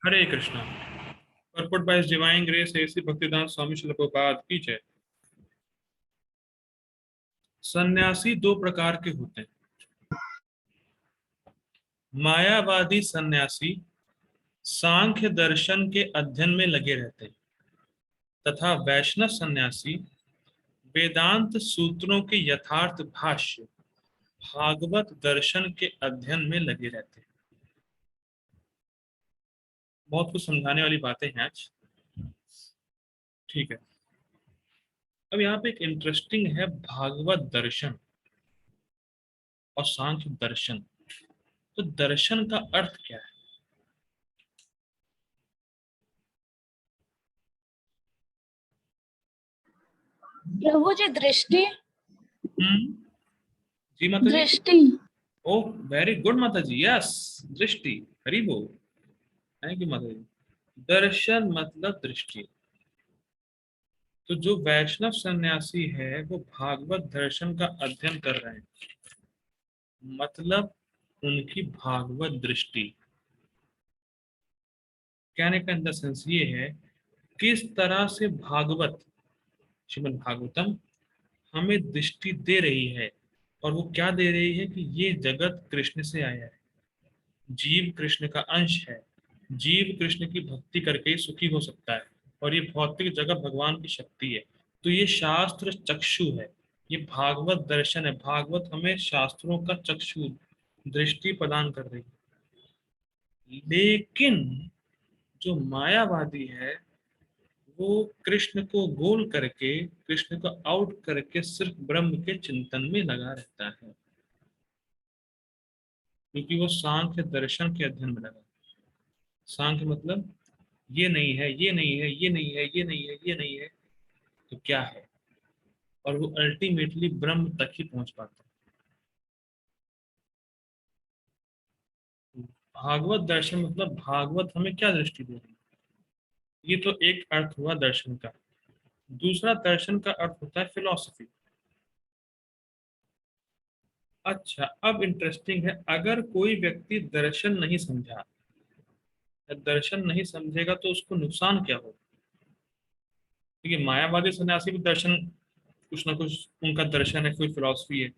Hare Krishna. Purport by His Divine Grace A.C. Bhaktivedanta Swami Srila Prabhupada की जय। सन्यासी दो प्रकार के होते हैं। मायावादी सन्यासी सांख्य दर्शन के अध्ययन में लगे रहते हैं तथा वैष्णव सन्यासी वेदांत सूत्रों के यथार्थ भाष्य भागवत दर्शन के अध्ययन में लगे रहते हैं। बहुत कुछ समझाने वाली बातें हैं आज। ठीक है, अब यहाँ पे एक इंटरेस्टिंग है भागवत दर्शन और सांख्य दर्शन। तो दर्शन का अर्थ क्या है? प्रभु जी दृष्टि। हम्म, जी माता जी। दृष्टि। ओह वेरी गुड माता जी, यस, दृष्टि। हरि बोल। थैंक यू माता जी। दर्शन मतलब दृष्टि। तो जो वैष्णव सन्यासी है वो भागवत दर्शन का अध्ययन कर रहे हैं, मतलब उनकी भागवत दृष्टि। कहने का इन द सेंस ये है, किस तरह से भागवत श्रीमद् भागवतम हमें दृष्टि दे रही है। और वो क्या दे रही है कि ये जगत कृष्ण से आया है, जीव कृष्ण का अंश है, जीव कृष्ण की भक्ति करके ही सुखी हो सकता है, और ये भौतिक जगत भगवान की शक्ति है। तो ये शास्त्र चक्षु है, ये भागवत दर्शन है। भागवत हमें शास्त्रों का चक्षु दृष्टि प्रदान कर रही है। लेकिन जो मायावादी है वो कृष्ण को गोल करके, कृष्ण को आउट करके सिर्फ ब्रह्म के चिंतन में लगा रहता है, क्योंकि वो सांख्य दर्शन के अध्ययन में लगा है। सांख्य मतलब ये नहीं है, ये नहीं है, ये नहीं है, ये नहीं है, ये नहीं है, तो क्या है? और वो अल्टीमेटली ब्रह्म तक ही पहुंच पाता है। भागवत दर्शन मतलब भागवत हमें क्या दृष्टि दे रही है? ये तो एक अर्थ हुआ दर्शन का। दूसरा दर्शन का अर्थ होता है फिलॉसफी। अच्छा, अब इंटरेस्टिंग है, अगर कोई व्यक्ति दर्शन नहीं समझा, दर्शन नहीं समझेगा तो उसको नुकसान क्या होगा? क्योंकि मायावादी सन्यासी भी दर्शन, कुछ ना कुछ उनका दर्शन है, कोई फिलॉसफी है।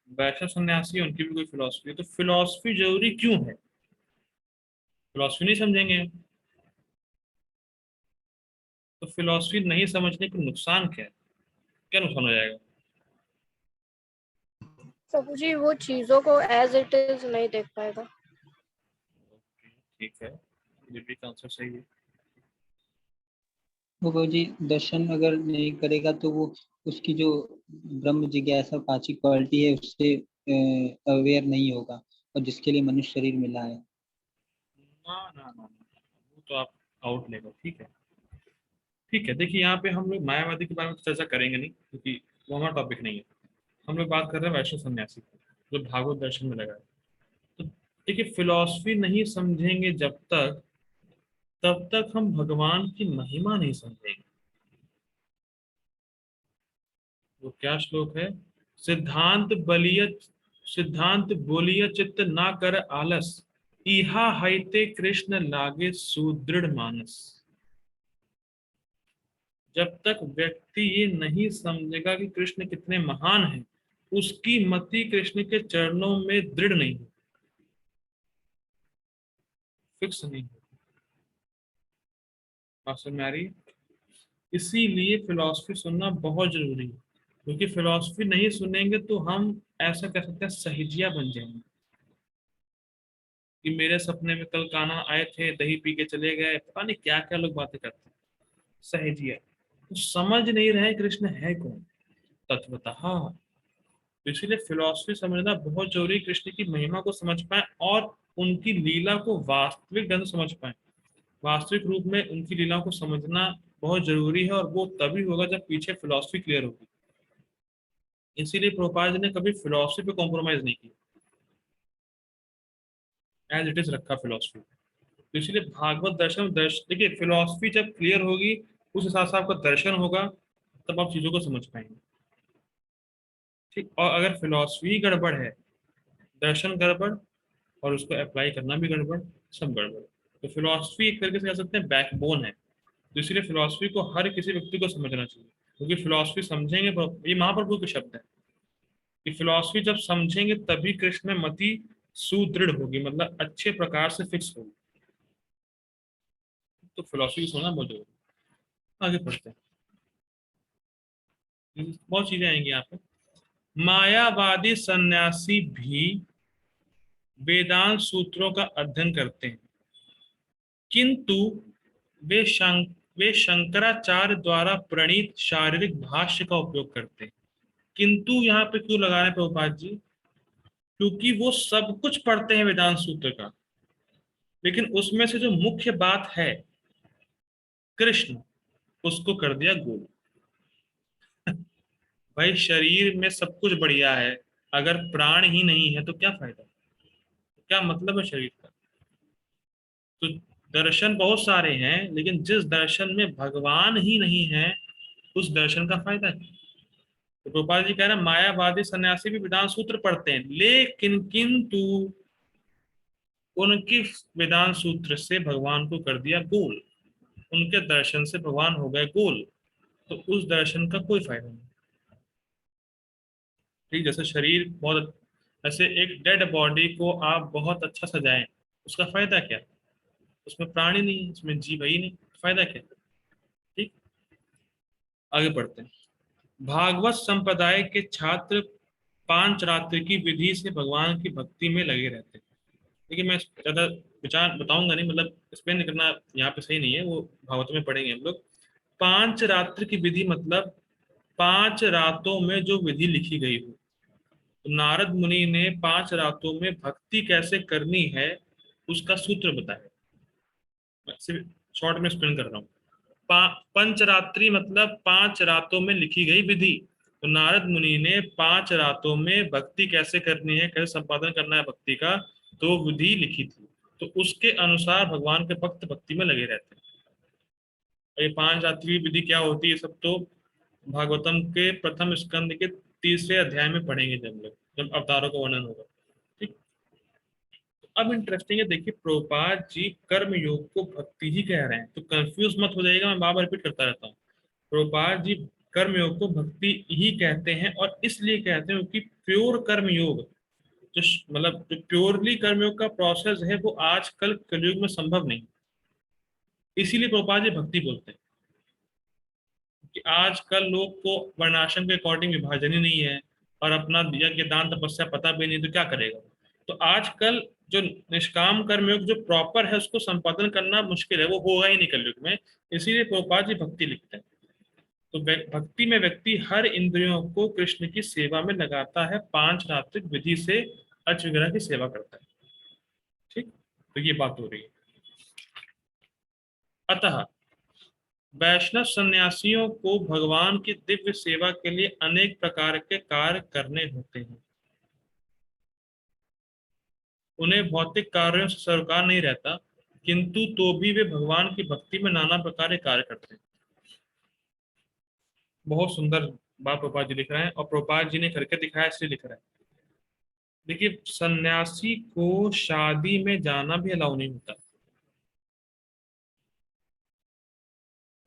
वैष्णव सन्यासी है, उनकी भी कोई फिलॉसफी है। तो फिलॉसफी जरूरी क्यों है? फिलॉसफी नहीं समझेंगे तो फिलॉसफी नहीं समझने का नुकसान क्या है? क्या नुकसान हो जाएगा? प्रभु जी वो चीजों को एज इट इज नहीं देख पाएगा। ठीक है, ये भी आंसर सही है। वो जी दर्शन अगर नहीं करेगा तो वो उसकी जो ब्रह्म जिज्ञासा पांचवी क्वालिटी है उससे अवेयर नहीं होगा, और जिसके लिए मनुष्य शरीर मिला है। ना ना ना ना, वो तो आप आउट लेगा। ठीक है, ठीक है। देखिए यहाँ पे हम लोग मायावादी के बारे में चर्चा करेंगे नहीं, क्योंकि वो हमारा टॉपिक नहीं है। हम लोग बात कर रहे हैं वैष्णव सन्यासी की, जो भागवत दर्शन में लगा है। तो देखिए, फिलॉसफी नहीं समझेंगे जब तक, तब तक हम भगवान की महिमा नहीं समझेंगे। वो क्या श्लोक है? सिद्धांत बलिय, सिद्धांत बोलिय चित्त ना कर आलस, इहा हईते कृष्ण लागे सुदृढ़ मानस। जब तक व्यक्ति ये नहीं समझेगा कि कृष्ण कितने महान हैं, उसकी मति कृष्ण के चरणों में दृढ़ नहीं है, फिक्स नहीं है। बात समझ में आ रही है? इसीलिए फिलॉसफी सुनना बहुत जरूरी है, क्योंकि फिलॉसफी नहीं सुनेंगे तो हम ऐसा कह सकते हैं सहिजिया बन जाएंगे कि मेरे सपने में कल कान्हा आए थे, दही पी के चले गए, पता नहीं क्या क्या लोग बातें करते हैं। सहिजिया, तो समझ नहीं रहे कृष्ण है कौन तत्वतः। तो इसीलिए फिलॉसफी समझना बहुत जरूरी है, कृष्ण की महिमा को समझ पाए और उनकी लीला को वास्तविक ढंग से समझ पाए। वास्तविक रूप में उनकी लीला को समझना बहुत जरूरी है, और वो तभी होगा जब पीछे फिलॉसफी क्लियर होगी। इसीलिए प्रभुपाद जी ने कभी फिलॉसफी पे कॉम्प्रोमाइज नहीं किया, एज इट इज रखा फिलॉसफी। तो इसीलिए भागवत दर्शन देखिए, फिलॉसफी जब क्लियर होगी उस हिसाब से आपका दर्शन होगा, तब आप चीजों को समझ पाएंगे। ठीक, और अगर फिलॉसफी गड़बड़ है, दर्शन गड़बड़, और उसको अप्लाई करना भी गड़बड़, सब गड़बड़। तो फिलॉसफी एक तरीके से कह सकते हैं बैकबोन है, तो इसलिए फिलॉसफी को हर किसी व्यक्ति को समझना चाहिए, क्योंकि फिलॉसफी समझेंगे, ये महाप्रभु के शब्द है कि फिलॉसफी जब समझेंगे तभी कृष्ण में मति सुदृढ़ होगी, मतलब अच्छे प्रकार से फिक्स होगी। तो फिलॉसफी को समझना बहुत जरूरी है। आगे पढ़ते हैं, बहुत चीजें आएंगी यहाँ पे। मायावादी सन्यासी भी वेदांत सूत्रों का अध्ययन करते हैं, किंतु वे वे शंकराचार्य द्वारा प्रणीत शारीरिक भाष्य का उपयोग करते हैं। किंतु यहाँ पे क्यों लगा रहे हैं प्रभुपाद जी? क्योंकि वो सब कुछ पढ़ते हैं वेदांत सूत्र का, लेकिन उसमें से जो मुख्य बात है कृष्ण, उसको कर दिया गोल। भाई शरीर में सब कुछ बढ़िया है, अगर प्राण ही नहीं है तो क्या फायदा, क्या मतलब है शरीर का? तो दर्शन बहुत सारे हैं, लेकिन जिस दर्शन में भगवान ही नहीं है उस दर्शन का फायदा है। तो गोपाल जी कह रहे हैं मायावादी सन्यासी भी वेदांत सूत्र पढ़ते हैं, लेकिन किंतु उनकी वेदांत सूत्र से भगवान को कर दिया गोल, उनके दर्शन से भगवान हो गए गोल, तो उस दर्शन का कोई फायदा नहीं। ठीक, जैसे शरीर बहुत, ऐसे एक डेड बॉडी को आप बहुत अच्छा सजाएं, उसका फायदा क्या? उसमें प्राण ही नहीं, उसमें जीव ही नहीं, फायदा क्या? ठीक, आगे पढ़ते हैं। भागवत संप्रदाय के छात्र पांच रात्रि की विधि से भगवान की भक्ति में लगे रहते हैं। देखिए मैं ज्यादा विचार बताऊंगा नहीं, मतलब एक्सप्लेन करना यहाँ पे सही नहीं है, वो भागवत में पढ़ेंगे हम लोग। पांच रात्रि की विधि मतलब 5 रातों में जो विधि लिखी गई हो। तो नारद मुनि ने 5 रातों में भक्ति कैसे करनी है उसका सूत्र बताया। मैं सिर्फ शॉर्ट में एक्सप्लेन कर रहा हूँ। पंचरात्रि मतलब 5 रातों में लिखी गई विधि। तो नारद मुनि ने 5 रातों में भक्ति कैसे करनी है, कैसे संपादन करना है भक्ति का, तो विधि लिखी थी। तो उसके अनुसार भगवान के भक्त भक्ति में लगे रहते हैं। और ये 5 रात्रि की विधि क्या होती है, सब तो भागवतम के प्रथम स्कंद के 3रे अध्याय में पढ़ेंगे जब लोग, जब अवतारों का वर्णन होगा। ठीक, अब इंटरेस्टिंग है, देखिए प्रभुपाद जी कर्म योग को भक्ति ही कह रहे हैं, तो कंफ्यूज मत हो जाएगा, मैं बार बार रिपीट करता रहता हूँ। प्रभुपाद जी कर्म योग को भक्ति ही कहते हैं, और इसलिए कहते हैं क्योंकि प्योर कर्म योग, जो मतलब जो प्योरली कर्म योग का प्रोसेस है, वो आजकल कलयुग में संभव नहीं, इसीलिए प्रभुपाद जी भक्ति बोलते हैं। कि आजकल लोग को वर्णाश्रम के अकॉर्डिंग विभाजन ही नहीं है, और अपना यज्ञ दान तपस्या पता भी नहीं, तो क्या करेगा? तो आजकल जो निष्काम कर्मयोग जो प्रॉपर है उसको संपादन करना मुश्किल है, वो होगा ही नहीं कलयुग में, इसीलिए प्रभुपाद जी भक्ति लिखते हैं। तो भक्ति में व्यक्ति हर इंद्रियों को कृष्ण की सेवा में लगाता है, 5 रात्रिक विधि से अच विग्रह की सेवा करता है। ठीक, तो ये बात हो रही है। अतः वैष्णव सन्यासियों को भगवान की दिव्य सेवा के लिए अनेक प्रकार के कार्य करने होते हैं। उन्हें भौतिक कार्यों से सरोकार नहीं रहता, किंतु तो भी वे भगवान की भक्ति में नाना प्रकार के कार्य करते हैं। बहुत सुंदर बात प्रभुपाद जी लिख रहे हैं, और प्रभुपाद जी ने करके दिखाया इसलिए लिख रहे हैं। देखिए सन्यासी को शादी में जाना भी अलाउ नहीं होता।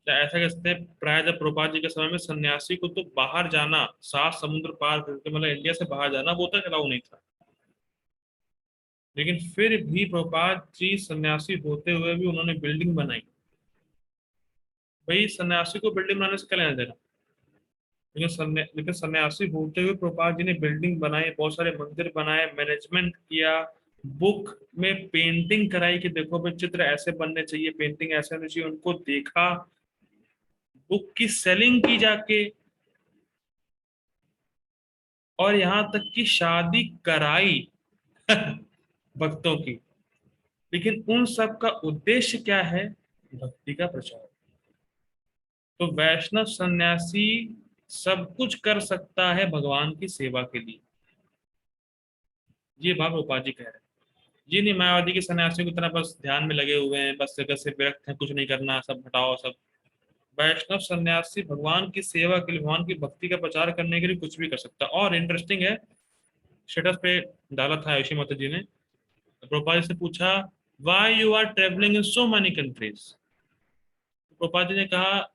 ऐसा कह सकते हैं प्राय जब प्रभुपाद जी के समय में सन्यासी को तो बाहर जाना, 7 समुद्र पार करके, मतलब इंडिया से बाहर जाना, वो तक अलाउ नहीं था। लेकिन फिर भी प्रभुपाद जी सन्यासी होते हुए भी उन्होंने बिल्डिंग बनाई। भाई सन्यासी को बिल्डिंग बनाने से क्या लेना देना? लेकिन सन्यासी होते हुए प्रभुपाद जी ने बिल्डिंग बनाई, बहुत सारे मंदिर बनाए, मैनेजमेंट किया, बुक में पेंटिंग कराई कि देखो भाई चित्र ऐसे बनने चाहिए, पेंटिंग ऐसे होनी चाहिए, उनको देखा, बुक की सेलिंग की जाके, और यहाँ तक कि शादी कराई भक्तों की। लेकिन उन सब का उद्देश्य क्या है? भक्ति का प्रचार। तो वैष्णव सन्यासी सब कुछ कर सकता है भगवान की सेवा के लिए, ये बात गोपाल जी कह रहे हैं। ये नहीं मायावादी के सन्यासियों की तरह बस ध्यान में लगे हुए हैं, बस जगह से विरक्त हैं, कुछ नहीं करना, सब हटाओ सब। वैष्णव सन्यासी भगवान की सेवा के लिए, भगवान की भक्ति का प्रचार करने के लिए कुछ भी कर सकता है। और इंटरेस्टिंग है, स्टेटस पे डाला था आयुषी माता जी ने, प्रभुपाद जी से पूछा why you are travelling in so many countries. Prabhupada ji ने कहा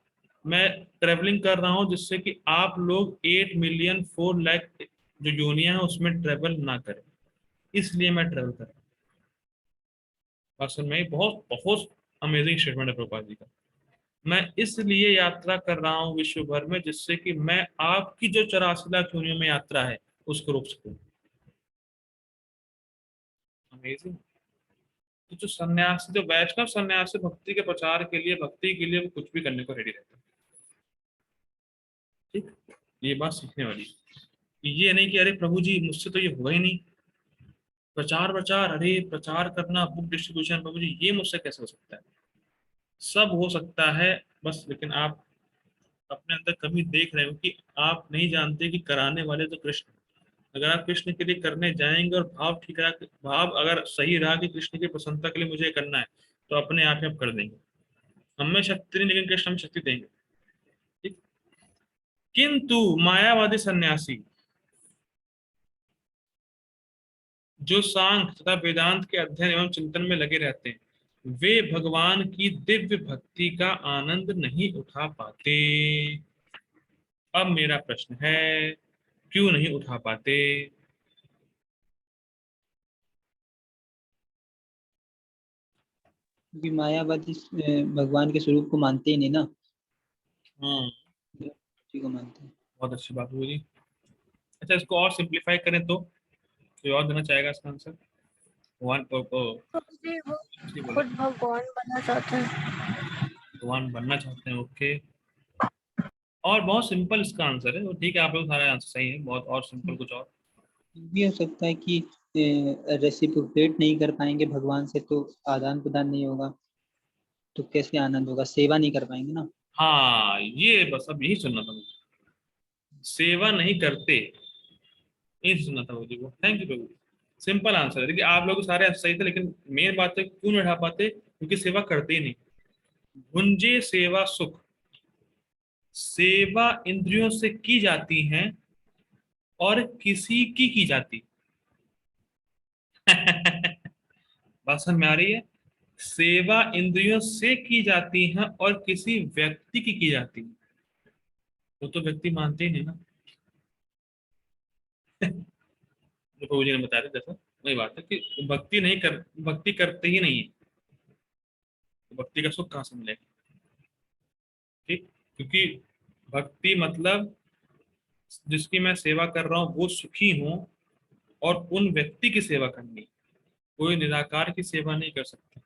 मैं ट्रेवलिंग कर रहा हूं जिससे कि आप लोग 8,4,00,000 जो योनियां हैं उसमें ट्रेवल ना करें, इसलिए मैं ट्रेवल कर रहा हूँ। असल में बहुत बहुत अमेजिंग स्टेटमेंट है प्रभुपाद जी का। मैं इसलिए यात्रा कर रहा हूँ विश्व भर में जिससे कि मैं आपकी जो 84 लाख योनियों में यात्रा है उसको रोक सकूं। अमेजिंग। तो जो सन्यासी, जो वैष्णव सन्यासी भक्ति के प्रचार के लिए, भक्ति के लिए वो कुछ भी करने को रेडी रहता है। ठीक, ये बात सीखने वाली है। ये नहीं कि अरे प्रभु जी मुझसे तो ये हुआ ही नहीं, प्रचार प्रचार, अरे प्रचार करना, बुक डिस्ट्रीब्यूशन, प्रभु जी ये मुझसे कैसे हो सकता है। सब हो सकता है, बस लेकिन आप अपने अंदर कभी देख रहे हो कि आप नहीं जानते कि कराने वाले तो कृष्ण हैं। अगर आप कृष्ण के लिए करने जाएंगे और भाव ठीक रहा, भाव अगर सही रहा कि कृष्ण की प्रसन्नता के लिए मुझे करना है, तो अपने आप ही आप कर देंगे। हमें शक्ति नहीं, लेकिन कृष्ण हमें शक्ति देंगे। ठीक। किंतु मायावादी सन्यासी जो सांख्य तथा वेदांत के अध्ययन एवं चिंतन में लगे रहते हैं, वे भगवान की दिव्य भक्ति का आनंद नहीं उठा पाते। अब मेरा प्रश्न है, क्यों नहीं उठा पाते? क्योंकि मायावादी भगवान के स्वरूप को मानते ही नहीं ना, हाँ, जी को मानते हैं। बहुत अच्छी बात हुई। अच्छा, इसको और सिंप्लीफाई करें तो कोई और देना चाहेगा इसका आंसर? भगवान जी वो जी बोले। खुद भगवान बनना चाहते हैं। भगवान बनना चाहते हैं, ओके। और बहुत सिंपल इसका आंसर है, वो ठीक है, आप लोग सारे आंसर सही है, बहुत और सिंपल कुछ और। ये भी हो सकता है कि रेसिप्रोकेट नहीं कर पाएंगे भगवान से तो आदान प्रदान नहीं होगा, तो कैसे आनंद होगा, सेवा नहीं कर पाएंगे ना। हाँ, ये बस अब यही सुनना था मुझे, सेवा नहीं करते, यही सुनना था मुझे वो। Thank you Prabhu. Simple answer है, देखिए आप लोग सारे आंसर सही थे, लेकिन मेन बात है क्यों नहीं उठा पाते, क्योंकि सेवा करते ही नहीं। भुंजे सेवा सुख, सेवा इंद्रियों से की जाती है और किसी की जाती बात समझ में आ रही है? सेवा इंद्रियों से की जाती है और किसी व्यक्ति की जाती है, वो तो व्यक्ति मानते ही नहीं ना। जो प्रभु जी ने बताया था, जैसा वही बात है कि भक्ति करते ही नहीं है, तो भक्ति का सुख कहाँ से मिलेगा? ठीक, क्योंकि भक्ति मतलब जिसकी मैं सेवा कर रहा हूँ वो सुखी हूँ, और उन व्यक्ति की सेवा करनी, कोई निराकार की सेवा नहीं कर सकता।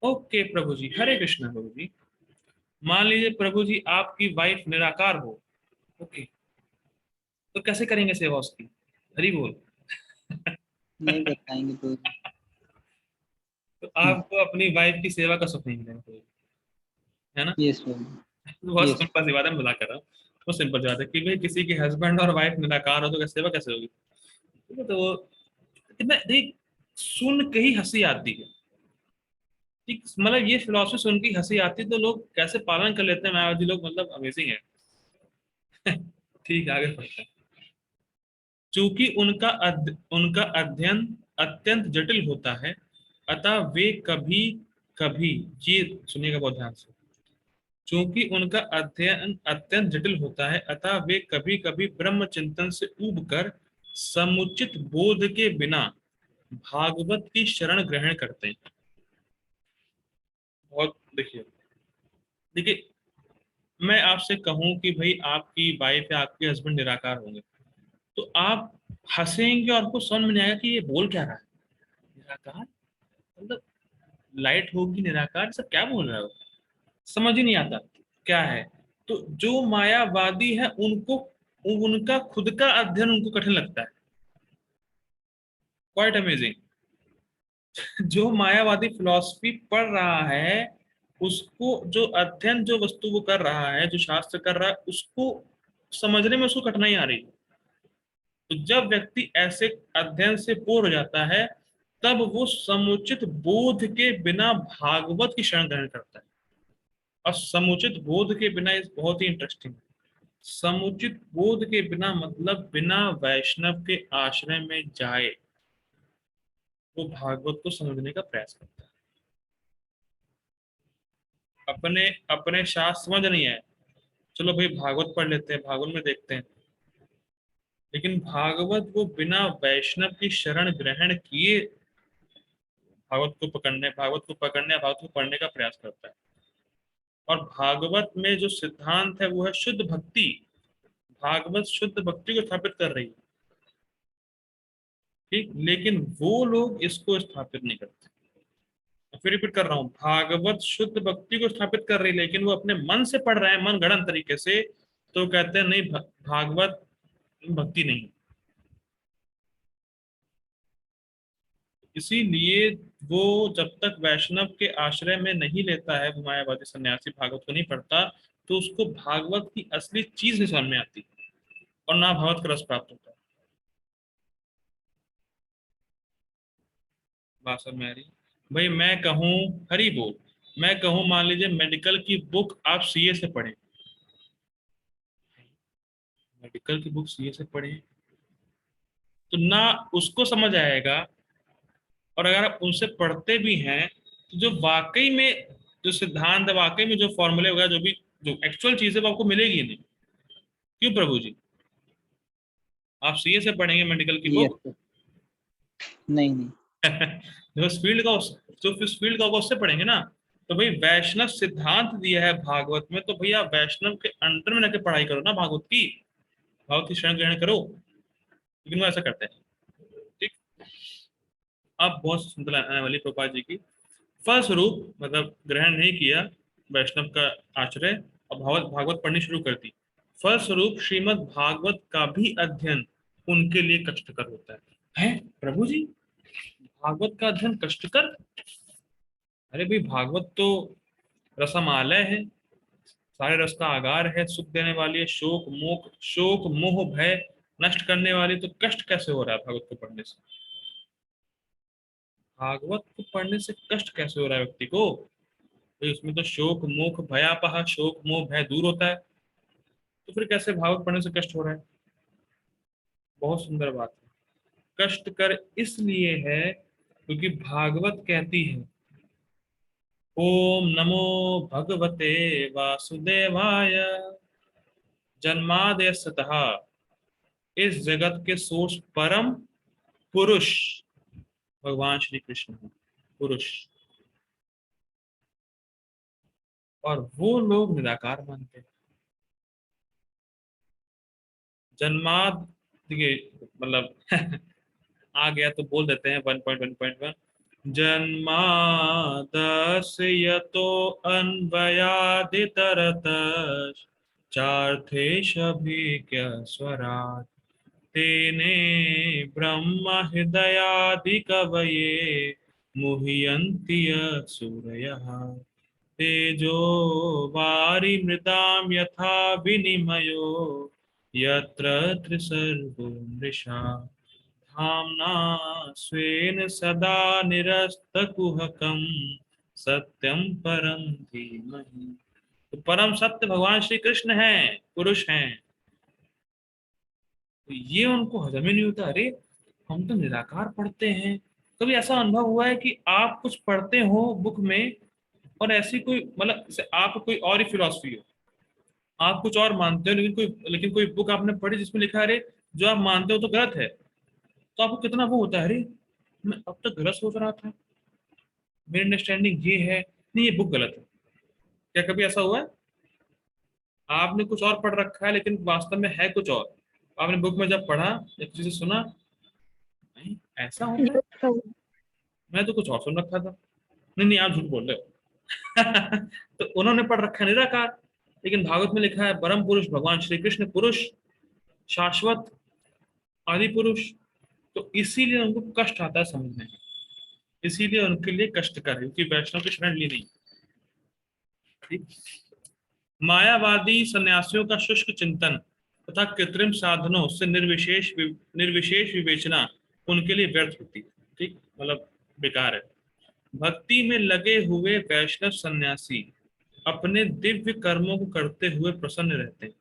ओके प्रभु जी, हरे कृष्ण प्रभु जी। मान लीजिए प्रभु जी आपकी वाइफ निराकार हो, ओके, तो कैसे करेंगे सेवा उसकी? हरि बोल। नहीं कर पाएंगे तो। तो आपको अपनी वाइफ की सेवा का सुख नहीं मिलेगा कोई, है ना? यस प्रभु। बहुत यस। सिंपल सी बात है, मैं मजाक कर रहा हूँ। वो सिंपल सी बात है कि भाई किसी के हस्बैंड और वाइफ निराकार हो तो सेवा कैसे होगी? ठीक है, तो वो कितना देख, सुन के ही हंसी आती है। ठीक, मतलब ये फिलोसफी सुन के ही हंसी आती है, तो लोग कैसे पालन कर लेते हैं मायावादी लोग, मतलब अमेजिंग है। ठीक है, आगे पढ़ते हैं। चूंकि उनका अध्ययन अत्यंत जटिल होता है, अतः वे कभी कभी, ये सुनिएगा बहुत ध्यान से, चूंकि उनका अध्ययन अत्यंत जटिल होता है, अतः वे कभी कभी ब्रह्म चिंतन से ऊब कर समुचित बोध के बिना भागवत की शरण ग्रहण करते हैं। बहुत देखिए, देखिए मैं आपसे कहूं कि भाई आपकी वाइफ या आपके हस्बैंड निराकार होंगे, तो आप हंसेंगे और आपको समझ में नहीं आएगा कि ये बोल क्या रहा है। निराकार मतलब लाइट होगी निराकार, सब क्या बोल रहा है वो, समझ ही नहीं आता क्या है। तो जो मायावादी है उनको, उनका खुद का अध्ययन उनको कठिन लगता है। Quite amazing. जो मायावादी फिलॉसफी पढ़ रहा है, उसको जो अध्ययन, जो वस्तु वो कर रहा है, जो शास्त्र कर रहा है, उसको समझने में उसको कठिनाई आ रही है। तो जब व्यक्ति ऐसे अध्ययन से बोर हो जाता है, तब वो समुचित बोध के बिना भागवत की शरण ग्रहण करता है। और समुचित बोध के बिना, इस बहुत ही इंटरेस्टिंग, समुचित बोध के बिना मतलब बिना वैष्णव के आश्रय में जाए, वो भागवत को समझने का प्रयास करता है। अपने अपने शास्त्र समझ नहीं आए, चलो भाई भागवत पढ़ लेते हैं, भागवत में देखते हैं, लेकिन भागवत वो बिना वैष्णव की शरण ग्रहण किए भागवत को पकड़ने या भागवत को पढ़ने का प्रयास करता है। और भागवत में जो सिद्धांत है वो है शुद्ध भक्ति। भागवत शुद्ध भक्ति को स्थापित कर रही है, ठीक, लेकिन वो लोग इसको स्थापित नहीं करते। फिर रिपीट कर रहा हूँ, भागवत शुद्ध भक्ति को स्थापित कर रही है, लेकिन वो अपने मन से पढ़ रहे हैं, मन गढ़ंत तरीके से, तो कहते हैं नहीं भागवत भक्ति नहीं। इसीलिए वो जब तक वैष्णव के आश्रय में नहीं लेता है, वो मायावादी सन्यासी भागवत को नहीं पढ़ता, तो उसको भागवत की असली चीज नहीं समझ में आती और ना भागवत का रस प्राप्त होता है। बात समझ में आ रही? भाई मैं कहूँ, हरी बोल, मैं कहूँ मान लीजिए मेडिकल की बुक आप सीए से पढ़ें, मेडिकल की बुक सीए से पढ़ें तो ना उसको समझ आएगा, और अगर आप उनसे पढ़ते भी हैं तो जो वाकई में जो सिद्धांत है, वाकई में जो फॉर्मूले वगैरह जो भी जो एक्चुअल चीज है वो आपको मिलेगी नहीं। क्यों प्रभु जी? आप सीए से पढ़ेंगे मेडिकल की यस बुक? सर। नहीं नहीं। जो इस फील्ड का जो इस फील्ड का होगा उससे पढ़ेंगे ना। तो भाई वैष्णव सिद्धांत दिया है भागवत में, तो भैया वैष्णव के अंडर में रहकर पढ़ाई करो ना भागवत की, भागवत की शरण ग्रहण करो। लेकिन वो ऐसा करते हैं, ठीक। अब बहुत सुंदर आने वाली प्रभुपाद जी की, फलस्वरूप मतलब ग्रहण नहीं किया वैष्णव का आश्रय और भागवत भागवत पढ़नी शुरू कर दी। फलस्वरूप श्रीमद् भागवत का भी अध्ययन उनके लिए कष्टकर होता है प्रभु जी? भागवत का अध्ययन कष्टकर? अरे भाई भागवत तो रसमालय है, सारे रस का आगार है, सुख देने वाली है, शोक मोह भय नष्ट करने वाली, तो कष्ट कैसे हो रहा है भागवत को पढ़ने से? भागवत को पढ़ने से कष्ट कैसे हो रहा है व्यक्ति को? तो उसमें तो शोक मोह भयापह, शोक मोह भय दूर होता है, तो फिर कैसे भागवत पढ़ने से कष्ट हो रहा है? बहुत सुंदर बात है। कष्ट कर इसलिए है क्योंकि भागवत कहती है ओम नमो भगवते वासुदेवाय, जन्माद्यस्तः, इस जगत के सोर्स परम पुरुष भगवान श्री कृष्ण है, पुरुष। और वो लोग निराकार मानते हैं। जन्माद, देखिए मतलब आ गया तो बोल देते हैं 1.1.1, जन्मादस्य तो अन्वयादितरतश्च चार्थेष्वभिज्ञ स्वराट् तेने ब्रह्म हृदयादि कवये मुह्यन्ति सूरयः तेजो वारिमृतां यथा विनिमयो यत्र त्रिसर्गो मृषा धाम्ना स्वेन सदा निरस्तकुहकं सत्यम परम धीमहि। तो परम सत्य भगवान श्री कृष्ण हैं, पुरुष हैं। तो ये उनको हजम ही नहीं होता। अरे हम तो निराकार पढ़ते हैं। कभी ऐसा अनुभव हुआ है कि आप कुछ पढ़ते हो बुक में और ऐसी कोई मतलब जैसे आप कोई और ही फिलॉसफी हो, आप कुछ और मानते हो, लेकिन कोई बुक आपने पढ़ी जिसमें लिखा है अरे जो आप मानते हो तो गलत है, तो आपको कितना वो होता है, अरे मैं अब तक गलत सोच रहा था, मेरी अंडरस्टैंडिंग ये है, नहीं ये बुक गलत है। क्या कभी ऐसा हुआ है? आपने कुछ और पढ़ रखा है लेकिन वास्तव में है कुछ और, आपने बुक में जब पढ़ा या किसी से सुना, नहीं ऐसा होता है, यस प्रभु। मैं तो कुछ और सुन रखा था। नहीं नहीं आप झूठ बोल रहे हो। तो उन्होंने पढ़ रखा है निराकार, लेकिन भागवत में लिखा है परम पुरुष भगवान श्री कृष्ण पुरुष, शाश्वत आदि पुरुष। तो इसीलिए उनको कष्ट आता है समझने में, इसीलिए उनके लिए कष्टकर है क्योंकि वैष्णव की शरण ली नहीं। ठीक। मायावादी सन्यासियों का शुष्क चिंतन तथा कृत्रिम साधनों से निर्विशेष विवेचना उनके लिए व्यर्थ होती है। ठीक, मतलब बेकार है। भक्ति में लगे हुए वैष्णव सन्यासी अपने दिव्य कर्मों को करते हुए प्रसन्न रहते हैं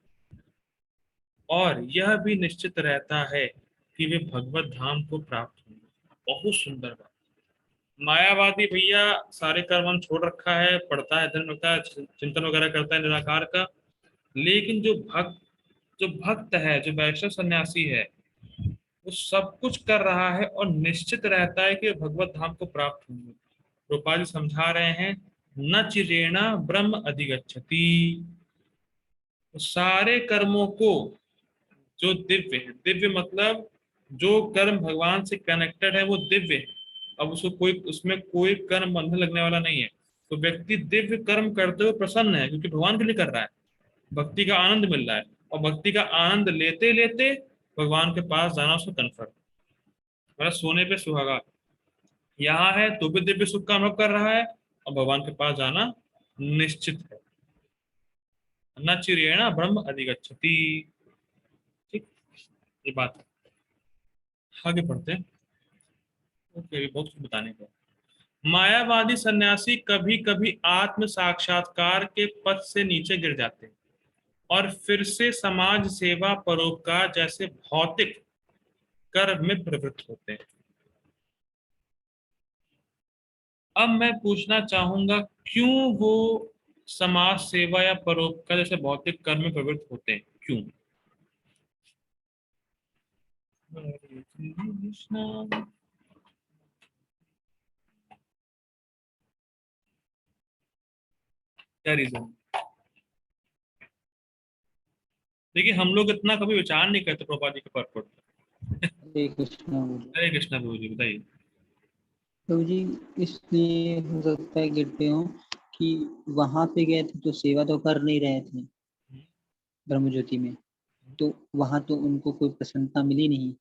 और यह भी निश्चित रहता है कि वे भगवत धाम को प्राप्त होंगे। बहुत सुंदर बात। मायावादी भैया सारे कर्म हम छोड़ रखा है, पढ़ता है, धर्म रखता है, चिंतन वगैरह करता है निराकार का। लेकिन जो भक्त है, जो वैष्णव सन्यासी है, वो सब कुछ कर रहा है और निश्चित रहता है कि वो भगवत धाम को प्राप्त होंगे। रूपा जी समझा रहे हैं, न चिरेणा ब्रह्म अधिगच्छति। तो सारे कर्मों को, जो दिव्य है, दिव्य मतलब जो कर्म भगवान से कनेक्टेड है वो दिव्य है। अब उसको कोई, उसमें कोई कर्म बंधन लगने वाला नहीं है। तो व्यक्ति दिव्य कर्म करते हुए प्रसन्न है, क्योंकि भगवान के लिए कर रहा है, भक्ति का आनंद मिल रहा है। और भक्ति का आनंद लेते लेते भगवान के पास जाना उसको कन्फर्म, मतलब सोने पे सुहागा। यहाँ है तो भी दिव्य सुख का अनुभव कर रहा है, और भगवान के पास जाना निश्चित है। न चिरेणा ब्रह्म अधिगच्छति। ठीक, ये बात है। आगे बढ़ते हैं। ओके, अभी बहुत कुछ बताने को। मायावादी सन्यासी कभी कभी आत्म साक्षात्कार के पथ से नीचे गिर जाते हैं और फिर से समाज सेवा, परोपकार जैसे भौतिक कर्म में प्रवृत्त होते हैं। अब मैं पूछना चाहूंगा, क्यों वो समाज सेवा या परोपकार जैसे भौतिक कर्म में प्रवृत्त होते हैं, क्यों? हरे कृष्णा। क्या रीजन? देखिए, हम लोग इतना कभी विचार नहीं करते प्रभुपाद जी के पर्पट पर। हरे कृष्णा बोलो। हरे कृष्णा प्रभु जी, बताइए। प्रभु जी, इसलिए हो सकता है गिरते हो कि वहां पे गए थे तो सेवा तो कर नहीं रहे थे ब्रह्म ज्योति में, तो वहां तो उनको कोई प्रसन्नता मिली नहीं।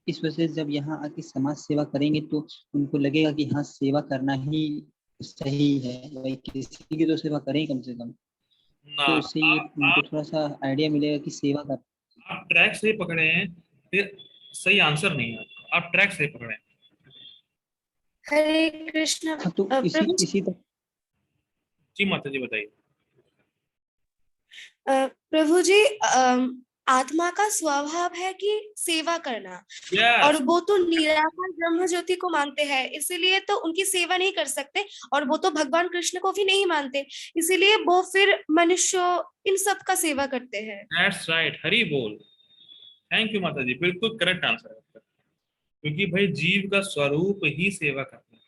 इस वजह से जब यहाँ आके समाज सेवा करेंगे तो उनको लगेगा कि हाँ, सेवा करना ही सही है, भाई किसी की तो सेवा करें कम से कम। ना, तो इससे ये उनको थोड़ा सा आइडिया मिलेगा कि सेवा कर। आप ट्रैक सही पकड़े हैं, फिर सही आंसर नहीं है आपका। आप ट्रैक सही पकड़े हैं। हरे कृष्ण हाँ, तो इसी प्रभु इसी तक। जी माता जी, बताइए। प्रभु जी, आत्मा का स्वभाव है कि सेवा करना, और यस। वो तो निराकार ब्रह्म ज्योति को मानते हैं, इसीलिए तो उनकी सेवा नहीं कर सकते। और वो तो भगवान कृष्ण को भी नहीं मानते, इसीलिए वो फिर मनुष्यों इन सब का सेवा करते हैं। दैट्स राइट, हरी बोल। थैंक यू माता जी, बिल्कुल करेक्ट आंसर है आपका। क्योंकि भाई जीव का स्वरूप ही सेवा करना है।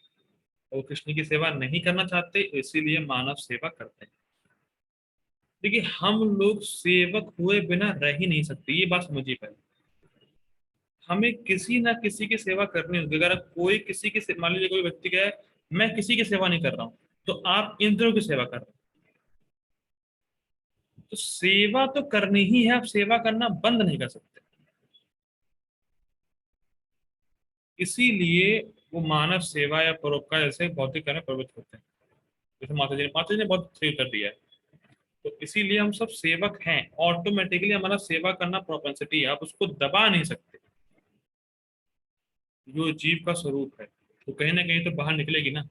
वो कृष्ण की सेवा नहीं करना चाहते, इसीलिए मानव सेवा करते हैं। देखिए, हम लोग सेवक हुए बिना रह ही नहीं सकते, ये बात समझिए पहले। हमें किसी ना किसी की सेवा करनी होगी। अगर कोई किसी की मान लीजिए कोई व्यक्ति कहे मैं किसी की सेवा नहीं कर रहा हूं, तो आप इंद्रों की सेवा कर रहे हो। तो सेवा तो करनी ही है, आप सेवा करना बंद नहीं कर सकते। इसीलिए वो मानव सेवा या परोपकार जैसे भौतिक कार्य में प्रवृत्त होते हैं। जैसे माता जी ने बहुत सही उत्तर दिया है। तो इसीलिए हम सब सेवक हैं, ऑटोमेटिकली हमारा सेवा करना प्रोपेंसिटी है, आप उसको दबा नहीं सकते। जो जीव का स्वरूप है तो कहीं ना कहीं तो बाहर निकलेगी ना।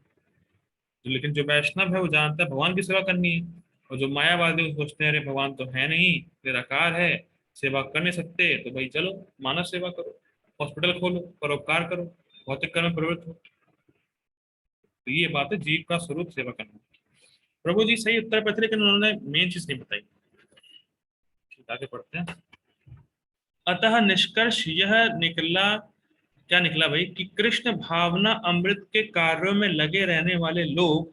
लेकिन जो वैष्णव है वो जानता है भगवान की सेवा करनी है। और जो मायावादी वो सोचते हैं अरे भगवान तो है नहीं, निराकार है, सेवा कर नहीं सकते, तो भाई चलो मानव सेवा करो, हॉस्पिटल खोलो, परोपकार करो, भौतिक कर्म में प्रवृत्त हो। तो ये बात है, जीव का स्वरूप सेवा करना। प्रभु जी सही उत्तर पे थे, लेकिन उन्होंने मेन चीज नहीं बताई। ठीक, आगे पढ़ते हैं। अतः निष्कर्ष यह निकला, क्या निकला भाई, कि कृष्ण भावना अमृत के कार्यों में लगे रहने वाले लोग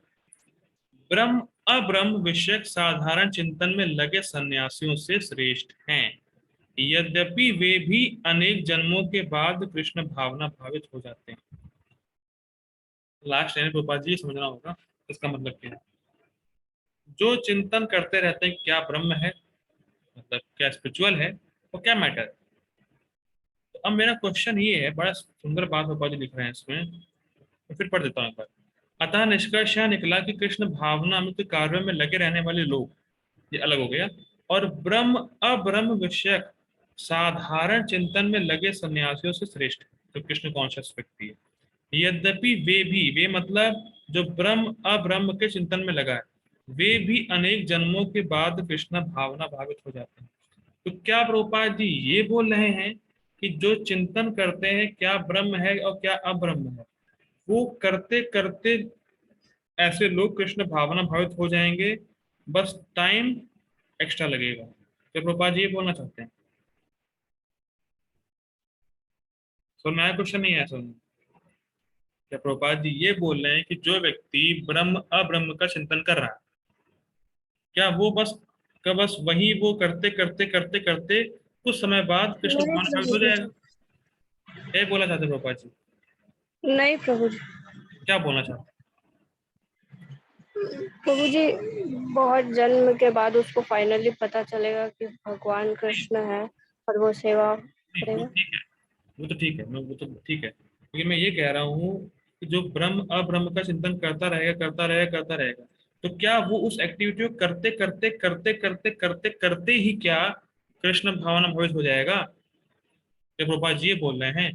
ब्रह्म अब्रह्म विषयक साधारण चिंतन में लगे सन्यासियों से श्रेष्ठ हैं, यद्यपि वे भी अनेक जन्मों के बाद कृष्ण भावना भावित हो जाते हैं। लास्ट लाइन गोपाल जी समझना होगा, इसका मतलब क्या है। जो चिंतन करते रहते हैं क्या ब्रह्म है, मतलब क्या स्पिरिचुअल है, और क्या मैटर है। तो अब मेरा क्वेश्चन ये है, बड़ा सुंदर बात गोपाल जी लिख रहे हैं इसमें, तो फिर पढ़ देता हूँ एक बार। अतः निष्कर्ष यह निकला कि कृष्ण भावना अमृत कार्यों में लगे रहने वाले लोग, ये अलग हो गया, और ब्रह्म अब्रह्म विषयक साधारण चिंतन में लगे सन्यासियों से श्रेष्ठ है, जो कृष्ण कॉन्शियस व्यक्ति है। यद्यपि वे मतलब जो ब्रह्म अब्रह्म के चिंतन में लगा है, वे भी अनेक जन्मों के बाद कृष्ण भावना भावित हो जाते हैं। तो क्या प्रभुपाद जी ये बोल रहे हैं कि जो चिंतन करते हैं क्या ब्रह्म है और क्या अब्रह्म है, वो करते करते ऐसे लोग कृष्ण भावना भावित हो जाएंगे, बस टाइम एक्स्ट्रा लगेगा। तो प्रभुपाद जी ये बोलना चाहते हैं? सुनना है, क्वेश्चन नहीं है सुन? क्या प्रभुपाद जी ये बोल रहे हैं कि जो व्यक्ति ब्रह्म अब्रह्म का चिंतन कर रहा है, क्या वो बस बस वही वो करते करते करते करते कुछ समय बाद कृष्ण नहीं भावना भावित प्रभु हो जी, जाएगा? ये बोलना चाहते हैं प्रभुपाद जी? नहीं प्रभु जी। क्या बोलना चाहते प्रभु जी, बहुत जन्म के बाद उसको फाइनली पता चलेगा कि भगवान हैं? कृष्ण है और वो सेवा नहीं, वो करेगा। ठीक है, वो तो ठीक है, मैं वो तो ठीक है, लेकिन मैं ये कह रहा हूँ कि जो ब्रह्म अब्रह्म का चिंतन करता रहेगा करता रहेगा करता रहेगा, तो क्या वो उस एक्टिविटी को करते करते करते करते करते करते ही क्या कृष्ण भावना भवित हो जाएगा? जब प्रभुपाद जी ये बोल रहे हैं।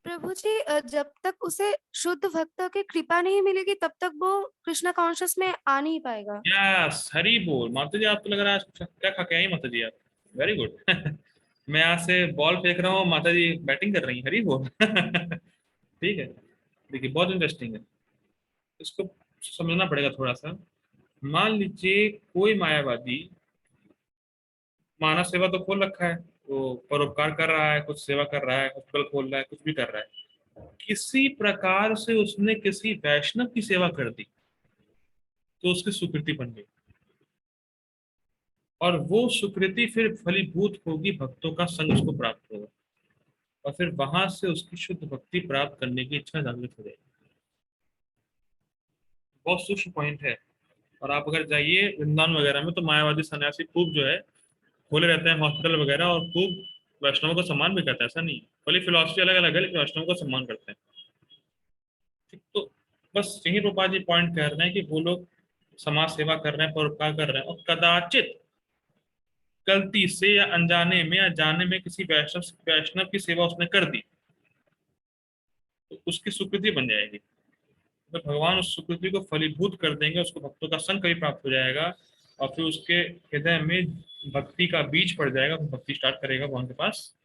प्रभु जी, जब तक उसे शुद्ध भक्तों की कृपा नहीं मिलेगी तब तक वो कृष्णा कॉन्शियस में आ नहीं पाएगा। यस, हरी बोल माता जी, आपको लग रहा है आज क्या खा के आई माता जी आप? Very good. मैं यहाँ से बॉल फेंक रहा हूँ, माता जी बैटिंग कर रही हैं, हरी बोल। ठीक है, देखिए बहुत इंटरेस्टिंग है, इसको समझना पड़ेगा थोड़ा सा। मान लीजिए कोई मायावादी मानव सेवा तो खोल रखा है, वो परोपकार कर रहा है, कुछ सेवा कर रहा है, हॉस्पिटल खोल रहा है, कुछ भी कर रहा है, किसी प्रकार से उसने किसी वैष्णव की सेवा कर दी तो उसकी सुकृति बन गई, और वो सुकृति फिर फलीभूत होगी, भक्तों का संग उसको प्राप्त होगा, और फिर वहां से उसकी शुद्ध भक्ति प्राप्त करने की इच्छा जागृत हो जाएगी। बहुत सूक्ष्म पॉइंट है। और आप अगर जाइए वृंदावन वगैरह में तो मायावादी सन्यासी खूब जो है खोले रहते हैं हॉस्पिटल वगैरह, और खूब वैष्णवों का सम्मान भी करते हैं, ऐसा नहीं है, भले फिलॉसफी अलग अलग है लेकिन वैष्णवों का सम्मान करते हैं। ठीक, तो बस यही रूपा जी पॉइंट कर रहे हैं कि वो लोग समाज सेवा कर रहे हैं, परोपकार कर रहे हैं, और कदाचित गलती से या अनजाने में या जाने में किसी वैष्णव वैष्णव की सेवा उसने कर दी तो उसकी स्वीकृति बन जाएगी। तो भगवान उस स्वीकृति को फलीभूत कर देंगे, उसको भक्तों का संग कभी प्राप्त हो जाएगा, और फिर उसके हृदय में भक्ति का बीज पड़ जाएगा, वो भक्ति स्टार्ट करेगा, भगवान के पास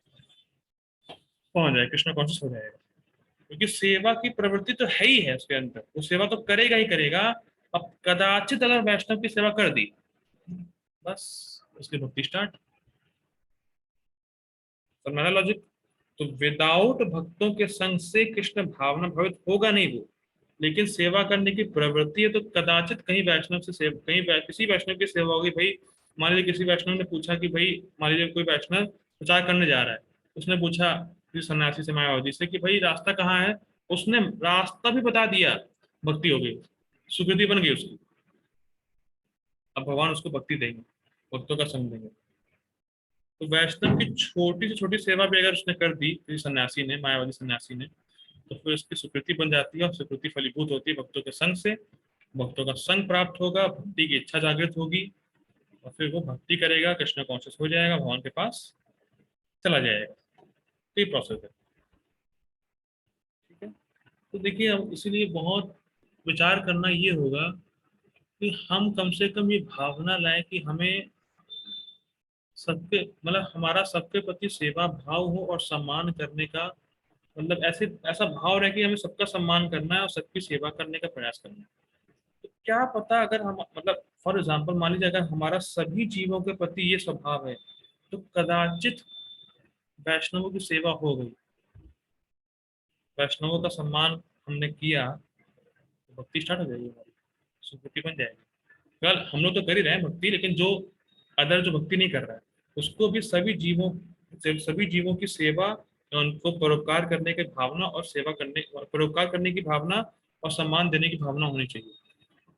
पहुंच जाएगा, कृष्ण कॉन्शियस हो जाएगा। क्योंकि सेवा की प्रवृत्ति तो है ही है उसके अंदर, वो सेवा तो करेगा ही करेगा। अब कदाचित अगर वैष्णव की सेवा कर दी, बस उसकी भक्ति स्टार्ट। समझा लॉजिक? तो विदाउट भक्तों के संग से कृष्ण भावना भवित होगा नहीं वो, लेकिन सेवा करने की प्रवृत्ति है, तो कदाचित कहीं वैष्णव से कहीं किसी वैष्णव की सेवा होगी भाई। मान लीजिए किसी वैष्णव ने पूछा कि भाई, मान लीजिए कोई वैष्णव प्रचार करने जा रहा है, उसने पूछा किसी सन्यासी से मायावती से कि भाई रास्ता कहाँ है, उसने रास्ता भी बता दिया, भक्ति हो गई, सुकृति बन गई उसकी। अब भगवान उसको भक्ति देंगे, भक्तों का संग देंगे। तो वैष्णव की छोटी से छोटी सेवा भी अगर उसने कर दी किसी सन्यासी ने, मायावादी सन्यासी ने, तो फिर उसकी स्वीकृति बन जाती है, और स्वीकृति फलीभूत होती है भक्तों के संग से। भक्तों का संग प्राप्त होगा, भक्ति की इच्छा जागृत होगी, और फिर वो भक्ति करेगा, कृष्ण कॉन्शियस हो जाएगा, भगवान के पास चला जाएगा। तो ये प्रोसेस है। ठीक है, तो देखिए अब इसीलिए बहुत विचार करना ये होगा कि हम कम से कम ये भावना लाएं कि हमें सबके मतलब हमारा सबके प्रति सेवा भाव हो, और सम्मान करने का मतलब ऐसे ऐसा भाव रहे कि हमें सबका सम्मान करना है और सबकी सेवा करने का प्रयास करना है। तो क्या पता अगर हम मतलब फॉर एग्जाम्पल मान लीजिए अगर हमारा सभी जीवों के प्रति ये स्वभाव है, तो कदाचित वैष्णवों की सेवा हो गई, वैष्णवों का सम्मान हमने किया, तो भक्ति स्टार्ट हो जाएगी, हमारी सुकृति बन जाएगी। कल हम लोग तो कर ही रहे हैं भक्ति, लेकिन जो अदर जो भक्ति नहीं कर रहा है उसको भी सभी जीवों की सेवा, उनको परोपकार करने की भावना और सेवा करने परोपकार करने की भावना और सम्मान देने की भावना होनी चाहिए।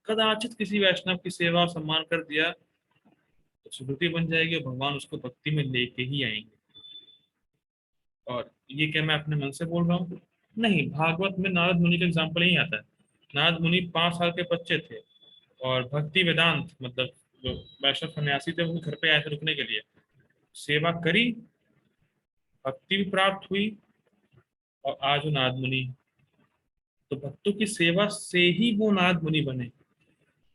कदाचित किसी वैष्णव की सेवा और सम्मान कर दिया तो सुकृति बन जाएगी, और भगवान उसको भक्ति में लेके ही आएंगे। और ये क्या मैं अपने मन से बोल रहा हूँ? नहीं, भागवत में नारद मुनि का एग्जाम्पल यही आता है। नारद मुनि 5 साल के बच्चे थे, और भक्ति वेदांत मतलब जो वैष्णव सन्यासी थे उनके घर पे आए थे रुकने के लिए, सेवा करी, भक्ति भी प्राप्त हुई, और आज वो नारद मुनि। तो भक्तों की सेवा से ही वो नारद मुनि बने,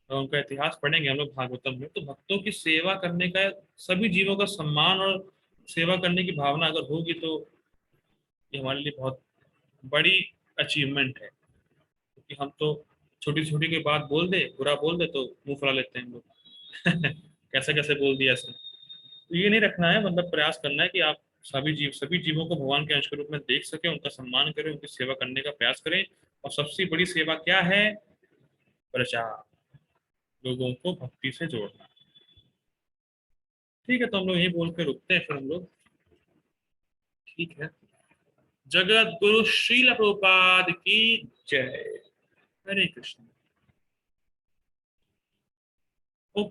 और उनका इतिहास पढ़ेंगे हम लोग भागवतम में, तो भक्तों की सेवा करने का, सभी जीवों का सम्मान और सेवा करने की भावना अगर होगी तो ये हमारे लिए बहुत बड़ी अचीवमेंट है, क्योंकि हम तो छोटी छोटी की बात बोल दे, बुरा बोल दे तो मुंह फुला लेते हैं हम लोग। कैसे कैसे बोल दिया ऐसे। तो ये नहीं रखना है, मतलब प्रयास करना है कि आप सभी जीवों को भगवान के अंश के रूप में देख सके, उनका सम्मान करें, उनकी सेवा करने का प्रयास करें। और सबसे बड़ी सेवा क्या है? प्रचार, लोगों को भक्ति से जोड़ना। ठीक है, तो हम लोग यही बोल के रुकते हैं फिर हम लोग। ठीक है। जगत गुरु श्रील प्रभुपाद की जय। हरे कृष्ण।